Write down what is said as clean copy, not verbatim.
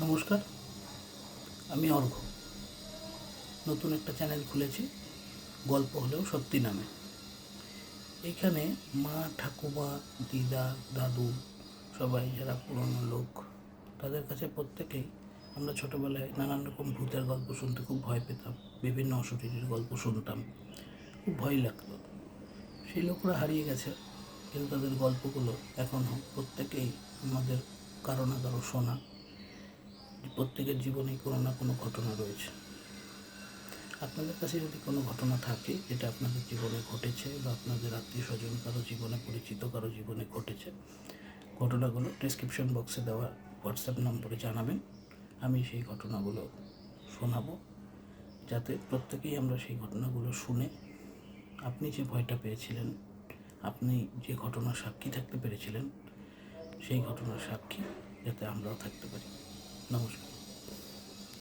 নমস্কার, আমি অর্ঘ্য। নতুন একটা চ্যানেল খুলেছি, গল্প হলেও সত্যি নামে। এইখানে মা, ঠাকুমা, দিদা, দাদু, সবাই যারা পুরনো লোক, তাদের কাছে প্রত্যেকেই আমরা ছোটোবেলায় নানান রকম ভূতের গল্প শুনতে খুব ভয় পেতাম। বিভিন্ন অশরীরীর গল্প শুনতাম, খুব ভয় লাগতো। সেই লোকরা হারিয়ে গেছে, কিন্তু তাদের গল্পগুলো এখনও প্রত্যেকেই আমাদের কারো না কারো শোনা। প্রত্যেকের জীবনেই কোনো না কোনো ঘটনা রয়েছে। আপনাদের কাছে যদি কোনো ঘটনা থাকে যেটা আপনাদের জীবনে ঘটেছে বা আপনাদের আত্মীয় স্বজন কারো জীবনে, পরিচিত কারো জীবনে ঘটেছে, ঘটনাগুলো ডেসক্রিপশন বক্সে দেওয়া হোয়াটসঅ্যাপ নম্বরে জানাবেন। আমি সেই ঘটনাগুলো শোনাবো, যাতে প্রত্যেকেই আমরা সেই ঘটনাগুলো শুনে আপনি যে ভয়টা পেয়েছিলেন, আপনি যে ঘটনার সাক্ষী থাকতে পেরেছিলেন, সেই ঘটনার সাক্ষী যাতে আমরাও থাকতে পারি। নমস্কার।